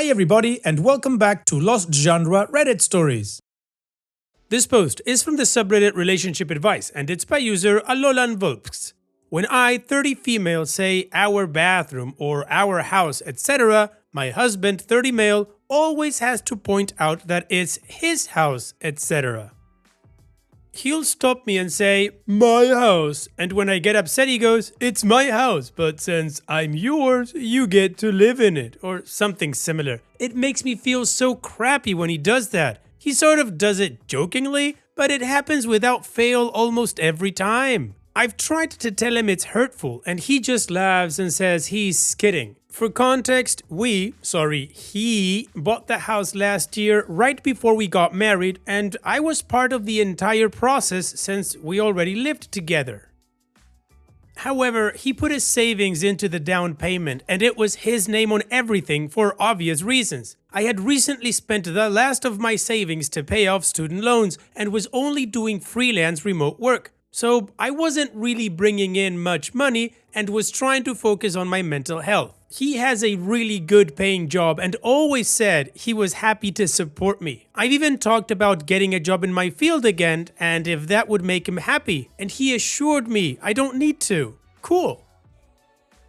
Hi everybody and welcome back to Lost Genre Reddit Stories. This post is from the subreddit Relationship Advice and it's by user Alolan Vulpx. When I, 30 female, say our bathroom or our house, etc., my husband, 30 male, always has to point out that it's his house, etc. He'll stop me and say, my house, and when I get upset he goes, it's my house, but since I'm yours, you get to live in it, or something similar. It makes me feel so crappy when he does that. He sort of does it jokingly, but it happens without fail almost every time. I've tried to tell him it's hurtful, and he just laughs and says he's kidding. For context, he bought the house last year right before we got married, and I was part of the entire process since we already lived together. However, he put his savings into the down payment, and it was his name on everything for obvious reasons. I had recently spent the last of my savings to pay off student loans and was only doing freelance remote work. So I wasn't really bringing in much money and was trying to focus on my mental health. He has a really good paying job and always said he was happy to support me. I've even talked about getting a job in my field again and if that would make him happy, and he assured me I don't need to. Cool.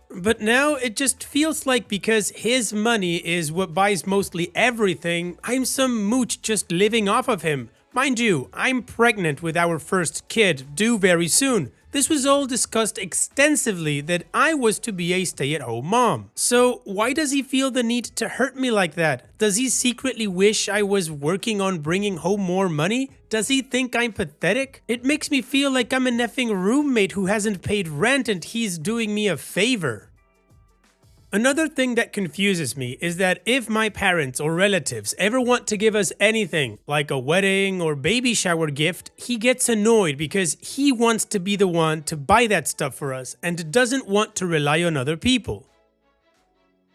But now it just feels like because his money is what buys mostly everything, I'm some mooch just living off of him. Mind you, I'm pregnant with our first kid, due very soon. This was all discussed extensively that I was to be a stay-at-home mom. So why does he feel the need to hurt me like that? Does he secretly wish I was working on bringing home more money? Does he think I'm pathetic? It makes me feel like I'm an effing roommate who hasn't paid rent and he's doing me a favor. Another thing that confuses me is that if my parents or relatives ever want to give us anything, like a wedding or baby shower gift, he gets annoyed because he wants to be the one to buy that stuff for us and doesn't want to rely on other people.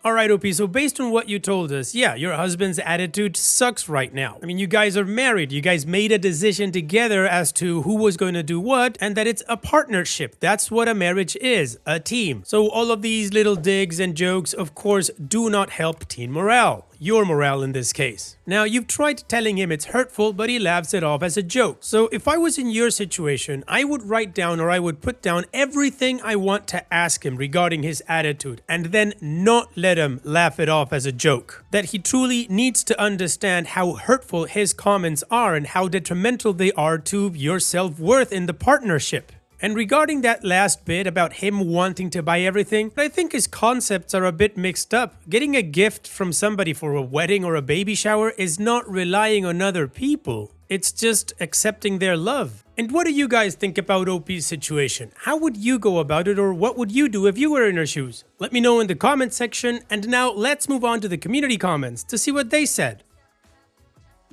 Alright OP, so based on what you told us, yeah, your husband's attitude sucks right now. I mean, you guys are married, you guys made a decision together as to who was going to do what, and that it's a partnership. That's what a marriage is, a team. So all of these little digs and jokes, of course, do not help teen morale. Your morale in this case. Now, you've tried telling him it's hurtful, but he laughs it off as a joke. So if I was in your situation, I would write down or I would put down everything I want to ask him regarding his attitude and then not let him laugh it off as a joke. That he truly needs to understand how hurtful his comments are and how detrimental they are to your self-worth in the partnership. And regarding that last bit about him wanting to buy everything, I think his concepts are a bit mixed up. Getting a gift from somebody for a wedding or a baby shower is not relying on other people. It's just accepting their love. And what do you guys think about OP's situation? How would you go about it, or what would you do if you were in her shoes? Let me know in the comment section, and now let's move on to the community comments to see what they said.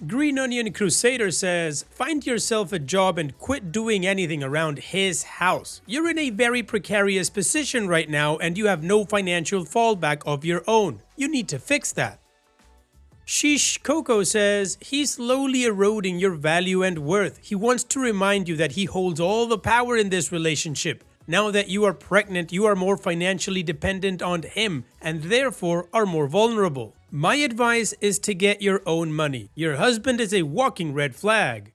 Green Onion Crusader says, find yourself a job and quit doing anything around his house. You're in a very precarious position right now and you have no financial fallback of your own. You need to fix that. Sheesh Coco says, he's slowly eroding your value and worth. He wants to remind you that he holds all the power in this relationship. Now that you are pregnant, you are more financially dependent on him and therefore are more vulnerable. My advice is to get your own money. Your husband is a walking red flag.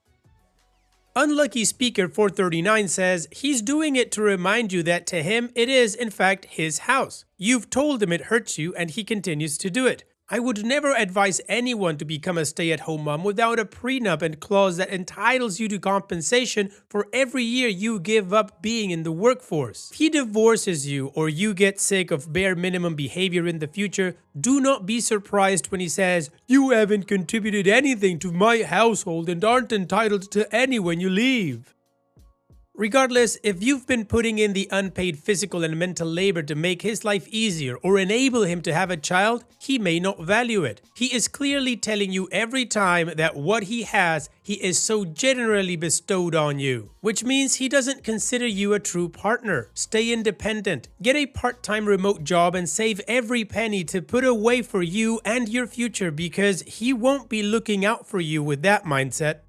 Unlucky Speaker 439 says, he's doing it to remind you that to him it is in fact his house. You've told him it hurts you and he continues to do it. I would never advise anyone to become a stay-at-home mom without a prenup and clause that entitles you to compensation for every year you give up being in the workforce. If he divorces you or you get sick of bare minimum behavior in the future, do not be surprised when he says, you haven't contributed anything to my household and aren't entitled to any when you leave. Regardless, if you've been putting in the unpaid physical and mental labor to make his life easier or enable him to have a child, he may not value it. He is clearly telling you every time that what he has, he is so generally bestowed on you, which means he doesn't consider you a true partner. Stay independent, get a part-time remote job and save every penny to put away for you and your future because he won't be looking out for you with that mindset.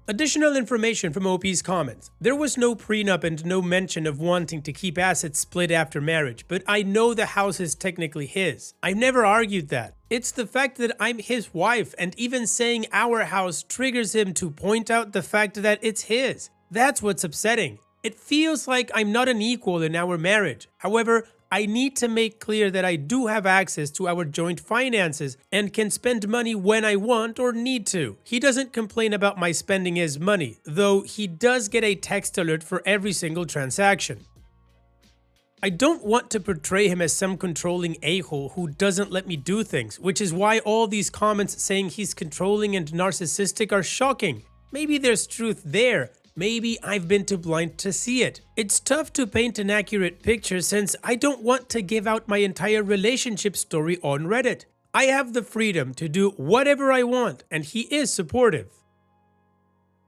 Additional information from OP's comments. There was no prenup and no mention of wanting to keep assets split after marriage, but I know the house is technically his. I've never argued that. It's the fact that I'm his wife, and even saying our house triggers him to point out the fact that it's his. That's what's upsetting. It feels like I'm not an equal in our marriage. However, I need to make clear that I do have access to our joint finances and can spend money when I want or need to. He doesn't complain about my spending his money, though he does get a text alert for every single transaction. I don't want to portray him as some controlling a-hole who doesn't let me do things, which is why all these comments saying he's controlling and narcissistic are shocking. Maybe there's truth there. Maybe I've been too blind to see it. It's tough to paint an accurate picture since I don't want to give out my entire relationship story on Reddit. I have the freedom to do whatever I want, and he is supportive.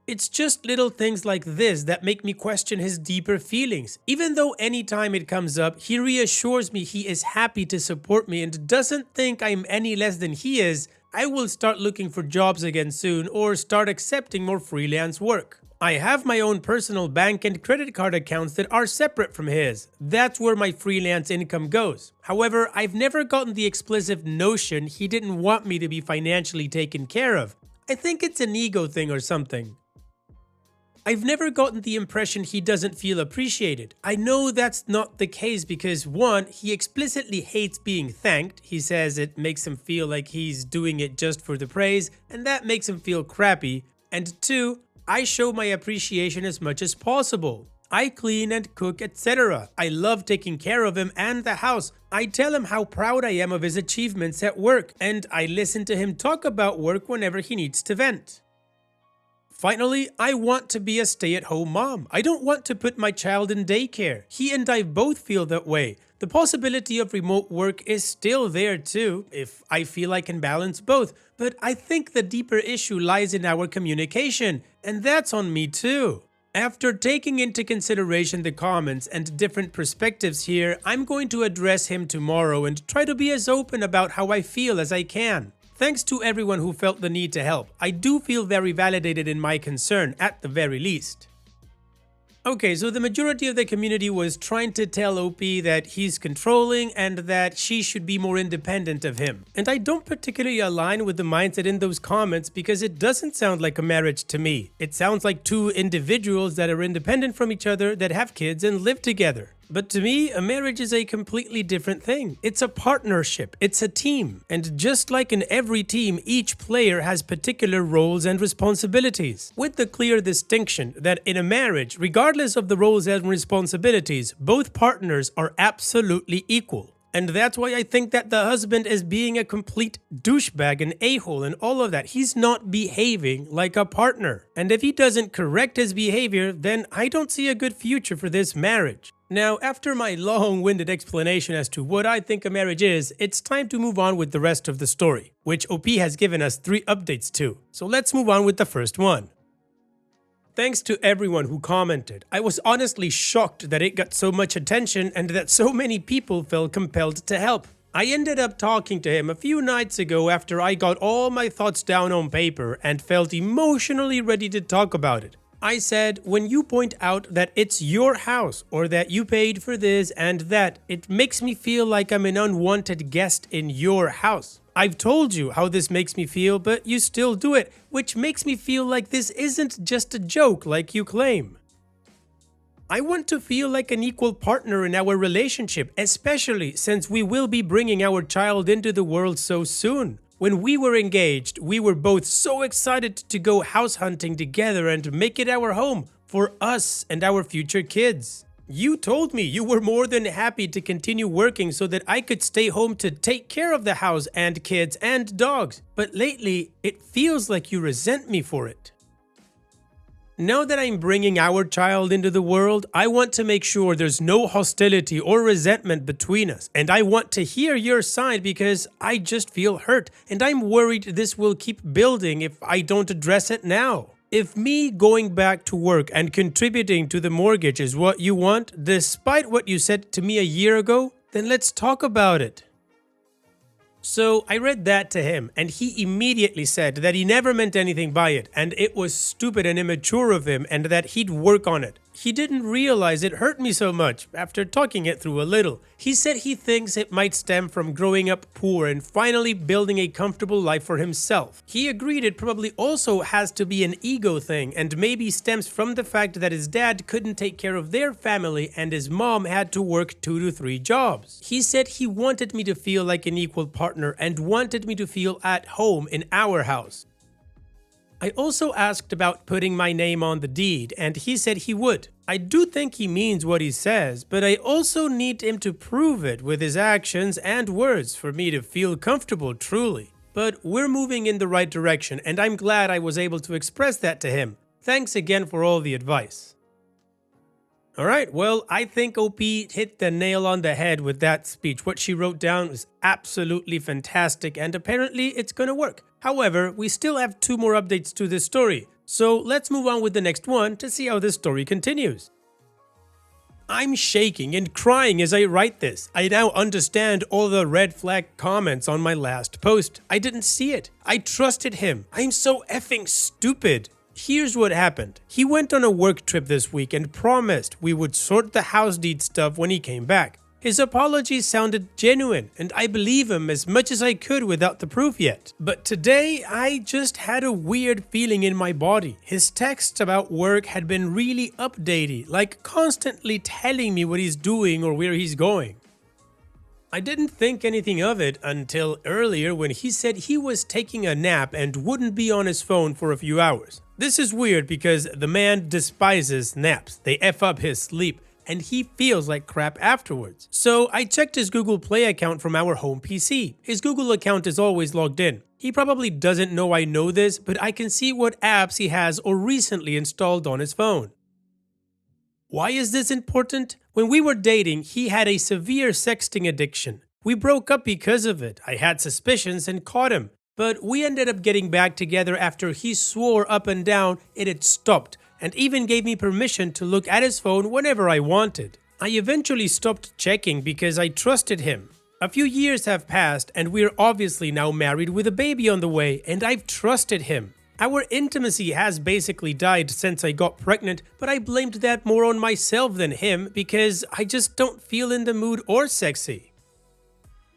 It's just little things like this that make me question his deeper feelings. Even though anytime it comes up, he reassures me he is happy to support me and doesn't think I'm any less than he is, I will start looking for jobs again soon or start accepting more freelance work. I have my own personal bank and credit card accounts that are separate from his. That's where my freelance income goes. However, I've never gotten the explicit notion he didn't want me to be financially taken care of. I think it's an ego thing or something. I've never gotten the impression he doesn't feel appreciated. I know that's not the case because 1, he explicitly hates being thanked. He says it makes him feel like he's doing it just for the praise, and that makes him feel crappy. And 2, I show my appreciation as much as possible. I clean and cook, etc. I love taking care of him and the house. I tell him how proud I am of his achievements at work, and I listen to him talk about work whenever he needs to vent. Finally, I want to be a stay-at-home mom. I don't want to put my child in daycare. He and I both feel that way. The possibility of remote work is still there too, if I feel I can balance both. But I think the deeper issue lies in our communication, and that's on me too. After taking into consideration the comments and different perspectives here, I'm going to address him tomorrow and try to be as open about how I feel as I can. Thanks to everyone who felt the need to help. I do feel very validated in my concern, at the very least. Okay, so the majority of the community was trying to tell OP that he's controlling and that she should be more independent of him. And I don't particularly align with the mindset in those comments because it doesn't sound like a marriage to me. It sounds like two individuals that are independent from each other that have kids and live together. But to me, a marriage is a completely different thing. It's a partnership, it's a team. And just like in every team, each player has particular roles and responsibilities, with the clear distinction that in a marriage, regardless of the roles and responsibilities, both partners are absolutely equal. And that's why I think that the husband is being a complete douchebag and a-hole and all of that. He's not behaving like a partner. And if he doesn't correct his behavior, then I don't see a good future for this marriage. Now, after my long-winded explanation as to what I think a marriage is, it's time to move on with the rest of the story, which OP has given us 3 updates to. So let's move on with the first one. Thanks to everyone who commented. I was honestly shocked that it got so much attention and that so many people felt compelled to help. I ended up talking to him a few nights ago after I got all my thoughts down on paper and felt emotionally ready to talk about it. I said, when you point out that it's your house or that you paid for this and that, it makes me feel like I'm an unwanted guest in your house. I've told you how this makes me feel, but you still do it, which makes me feel like this isn't just a joke like you claim. I want to feel like an equal partner in our relationship, especially since we will be bringing our child into the world so soon. When we were engaged, we were both so excited to go house hunting together and make it our home for us and our future kids. You told me you were more than happy to continue working so that I could stay home to take care of the house and kids and dogs. But lately, it feels like you resent me for it. Now that I'm bringing our child into the world, I want to make sure there's no hostility or resentment between us. And I want to hear your side because I just feel hurt and I'm worried this will keep building if I don't address it now. If me going back to work and contributing to the mortgage is what you want, despite what you said to me a year ago, then let's talk about it. So I read that to him, and he immediately said that he never meant anything by it, and it was stupid and immature of him, and that he'd work on it. He didn't realize it hurt me so much after talking it through a little. He said he thinks it might stem from growing up poor and finally building a comfortable life for himself. He agreed it probably also has to be an ego thing and maybe stems from the fact that his dad couldn't take care of their family and his mom had to work 2 to 3 jobs. He said he wanted me to feel like an equal partner and wanted me to feel at home in our house. I also asked about putting my name on the deed, and he said he would. I do think he means what he says, but I also need him to prove it with his actions and words for me to feel comfortable truly. But we're moving in the right direction, and I'm glad I was able to express that to him. Thanks again for all the advice. Alright, well, I think OP hit the nail on the head with that speech. What she wrote down was absolutely fantastic, and apparently it's gonna work. However, we still have 2 more updates to this story, so let's move on with the next one to see how this story continues. I'm shaking and crying as I write this. I now understand all the red flag comments on my last post. I didn't see it. I trusted him. I'm so effing stupid. Here's what happened. He went on a work trip this week and promised we would sort the house deed stuff when he came back. His apologies sounded genuine, and I believe him as much as I could without the proof yet. But today, I just had a weird feeling in my body. His texts about work had been really updated, like constantly telling me what he's doing or where he's going. I didn't think anything of it until earlier when he said he was taking a nap and wouldn't be on his phone for a few hours. This is weird because the man despises naps. They F up his sleep, and he feels like crap afterwards. So I checked his Google Play account from our home PC. His Google account is always logged in. He probably doesn't know I know this, but I can see what apps he has or recently installed on his phone. Why is this important? When we were dating, he had a severe sexting addiction. We broke up because of it. I had suspicions and caught him. But we ended up getting back together after he swore up and down it had stopped, and even gave me permission to look at his phone whenever I wanted. I eventually stopped checking because I trusted him. A few years have passed and we're obviously now married with a baby on the way, and I've trusted him. Our intimacy has basically died since I got pregnant, but I blamed that more on myself than him because I just don't feel in the mood or sexy.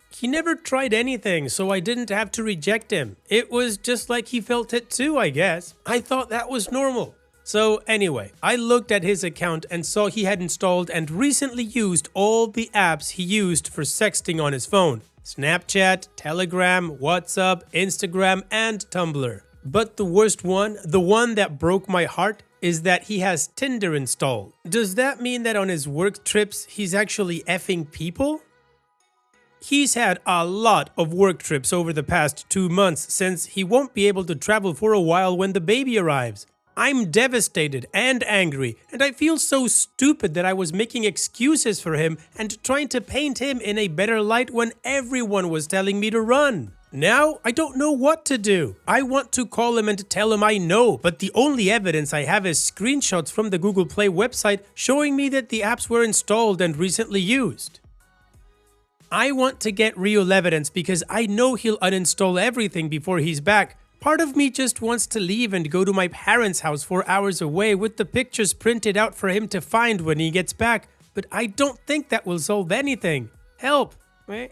He never tried anything, so I didn't have to reject him. It was just like he felt it too, I guess. I thought that was normal. So anyway, I looked at his account and saw he had installed and recently used all the apps he used for sexting on his phone. Snapchat, Telegram, WhatsApp, Instagram, and Tumblr. But the worst one, the one that broke my heart, is that he has Tinder installed. Does that mean that on his work trips, he's actually effing people? He's had a lot of work trips over the past 2 months since he won't be able to travel for a while when the baby arrives. I'm devastated and angry, and I feel so stupid that I was making excuses for him and trying to paint him in a better light when everyone was telling me to run. Now, I don't know what to do. I want to call him and tell him I know, but the only evidence I have is screenshots from the Google Play website showing me that the apps were installed and recently used. I want to get real evidence because I know he'll uninstall everything before he's back. Part of me just wants to leave and go to my parents' house 4 hours away with the pictures printed out for him to find when he gets back, but I don't think that will solve anything. Help, right?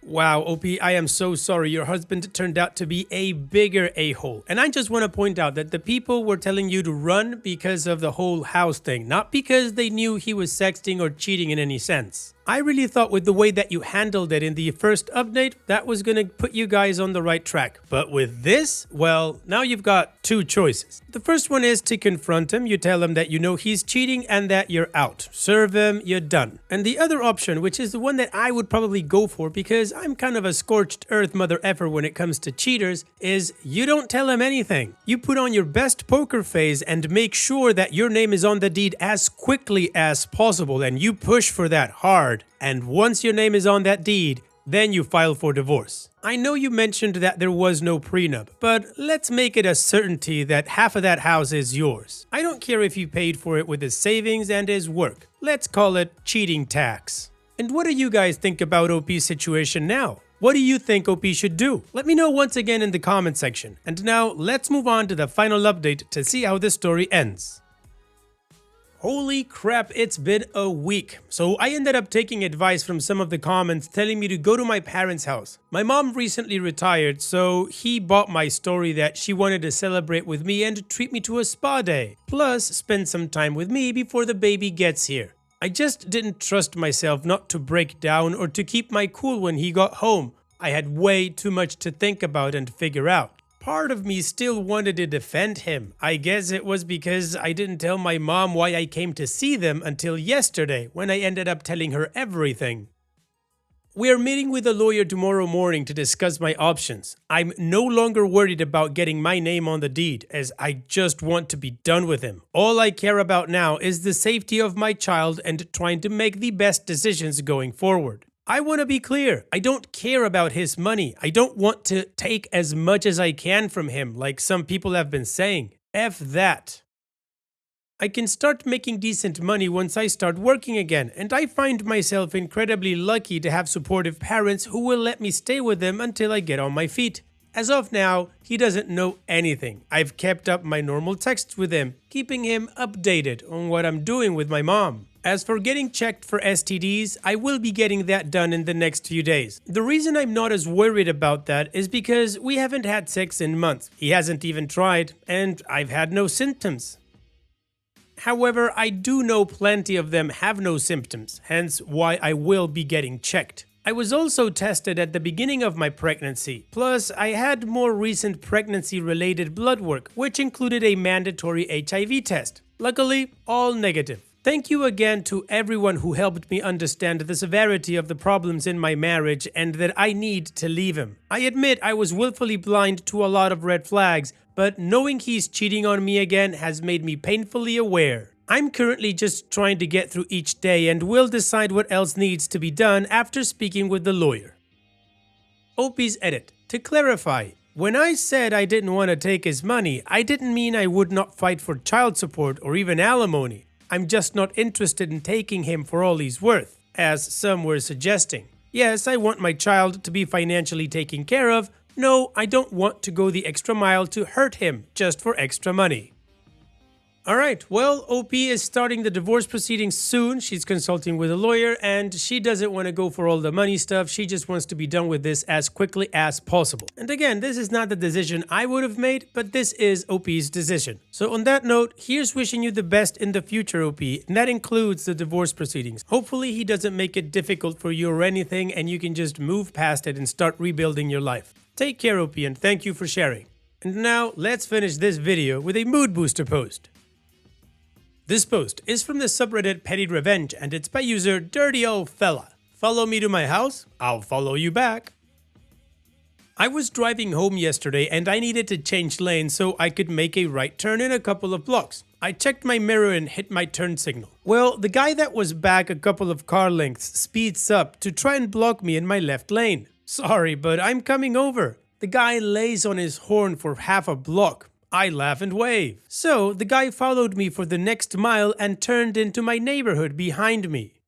Wow, OP, I am so sorry. Your husband turned out to be a bigger a-hole. And I just want to point out that the people were telling you to run because of the whole house thing, not because they knew he was sexting or cheating in any sense. I really thought with the way that you handled it in the first update, that was going to put you guys on the right track. But with this, well, now you've got 2 choices. The first one is to confront him. You tell him that you know he's cheating and that you're out. Serve him, you're done. And the other option, which is the one that I would probably go for because I'm kind of a scorched earth mother effer when it comes to cheaters, is you don't tell him anything. You put on your best poker face and make sure that your name is on the deed as quickly as possible, and you push for that hard. And once your name is on that deed, then you file for divorce. I know you mentioned that there was no prenup, but let's make it a certainty that half of that house is yours. I don't care if you paid for it with his savings and his work. Let's call it cheating tax. And what do you guys think about OP's situation now? What do you think OP should do? Let me know once again in the comment section. And now let's move on to the final update to see how this story ends. Holy crap, it's been a week. So I ended up taking advice from some of the comments telling me to go to my parents' house. My mom recently retired, so he bought my story that she wanted to celebrate with me and treat me to a spa day. Plus, spend some time with me before the baby gets here. I just didn't trust myself not to break down or to keep my cool when he got home. I had way too much to think about and figure out. Part of me still wanted to defend him. I guess it was because I didn't tell my mom why I came to see them until yesterday when I ended up telling her everything. We are meeting with a lawyer tomorrow morning to discuss my options. I'm no longer worried about getting my name on the deed, as I just want to be done with him. All I care about now is the safety of my child and trying to make the best decisions going forward. I want to be clear, I don't care about his money. I don't want to take as much as I can from him, like some people have been saying. F that. I can start making decent money once I start working again, and I find myself incredibly lucky to have supportive parents who will let me stay with them until I get on my feet. As of now, he doesn't know anything. I've kept up my normal texts with him, keeping him updated on what I'm doing with my mom. As for getting checked for STDs, I will be getting that done in the next few days. The reason I'm not as worried about that is because we haven't had sex in months. He hasn't even tried, and I've had no symptoms. However, I do know plenty of them have no symptoms, hence why I will be getting checked. I was also tested at the beginning of my pregnancy, plus I had more recent pregnancy-related blood work, which included a mandatory HIV test. Luckily, all negative. Thank you again to everyone who helped me understand the severity of the problems in my marriage and that I need to leave him. I admit I was willfully blind to a lot of red flags, but knowing he's cheating on me again has made me painfully aware. I'm currently just trying to get through each day and will decide what else needs to be done after speaking with the lawyer. OP's edit. To clarify, when I said I didn't want to take his money, I didn't mean I would not fight for child support or even alimony. I'm just not interested in taking him for all he's worth, as some were suggesting. Yes, I want my child to be financially taken care of. No, I don't want to go the extra mile to hurt him just for extra money. Alright, well, OP is starting the divorce proceedings soon. She's consulting with a lawyer and she doesn't want to go for all the money stuff. She just wants to be done with this as quickly as possible. And again, this is not the decision I would have made, but this is OP's decision. So on that note, here's wishing you the best in the future, OP, and that includes the divorce proceedings. Hopefully he doesn't make it difficult for you or anything and you can just move past it and start rebuilding your life. Take care, OP, and thank you for sharing. And now, let's finish this video with a mood booster post. This post is from the subreddit Petty Revenge and it's by user Dirty Old Fella. Follow me to my house, I'll follow you back. I was driving home yesterday and I needed to change lanes so I could make a right turn in a couple of blocks. I checked my mirror and hit my turn signal. Well, the guy that was back a couple of car lengths speeds up to try and block me in my left lane. Sorry, but I'm coming over. The guy lays on his horn for half a block. I laugh and wave. So the guy followed me for the next mile and turned into my neighborhood behind me.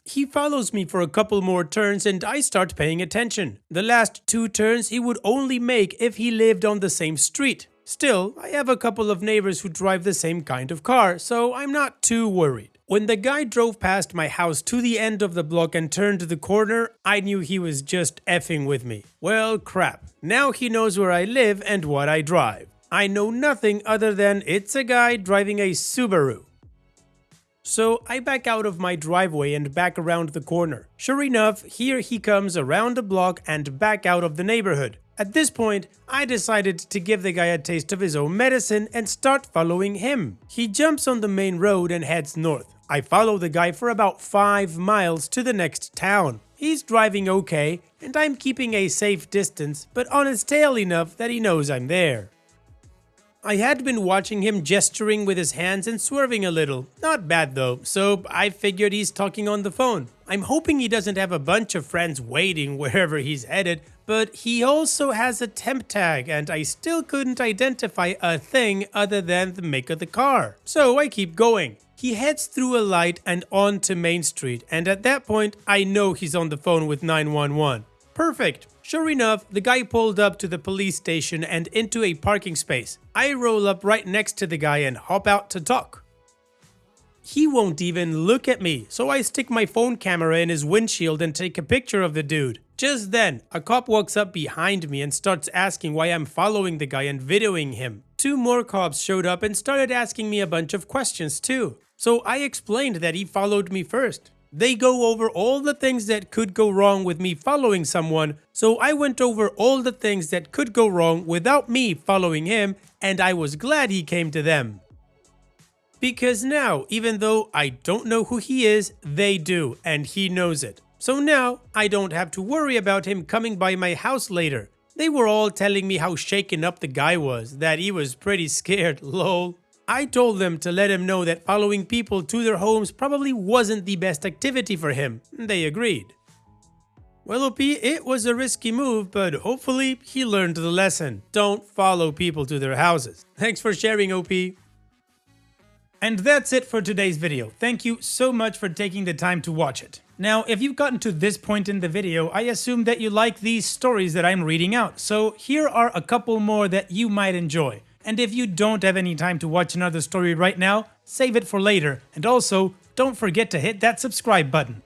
He follows me for a couple more turns and I start paying attention. The last 2 turns he would only make if he lived on the same street. Still, I have a couple of neighbors who drive the same kind of car, so I'm not too worried. When the guy drove past my house to the end of the block and turned the corner, I knew he was just effing with me. Well, crap. Now he knows where I live and what I drive. I know nothing other than it's a guy driving a Subaru. So I back out of my driveway and back around the corner. Sure enough, here he comes around the block and back out of the neighborhood. At this point, I decided to give the guy a taste of his own medicine and start following him. He jumps on the main road and heads north. I follow the guy for about 5 miles to the next town. He's driving okay, and I'm keeping a safe distance, but on his tail enough that he knows I'm there. I had been watching him gesturing with his hands and swerving a little. Not bad though, so I figured he's talking on the phone. I'm hoping he doesn't have a bunch of friends waiting wherever he's headed, but he also has a temp tag and I still couldn't identify a thing other than the make of the car. So I keep going. He heads through a light and onto Main Street, and at that point I know he's on the phone with 911. Perfect. Sure enough, the guy pulled up to the police station and into a parking space. I roll up right next to the guy and hop out to talk. He won't even look at me, so I stick my phone camera in his windshield and take a picture of the dude. Just then, a cop walks up behind me and starts asking why I'm following the guy and videoing him. 2 more cops showed up and started asking me a bunch of questions too. So I explained that he followed me first. They go over all the things that could go wrong with me following someone, so I went over all the things that could go wrong without me following him, and I was glad he came to them. Because now, even though I don't know who he is, they do, and he knows it. So now, I don't have to worry about him coming by my house later. They were all telling me how shaken up the guy was, that he was pretty scared, lol. I told them to let him know that following people to their homes probably wasn't the best activity for him. They agreed. Well, OP, it was a risky move, but hopefully he learned the lesson. Don't follow people to their houses. Thanks for sharing, OP. And that's it for today's video. Thank you so much for taking the time to watch it. Now, if you've gotten to this point in the video, I assume that you like these stories that I'm reading out, so here are a couple more that you might enjoy. And if you don't have any time to watch another story right now, save it for later, and also, don't forget to hit that subscribe button.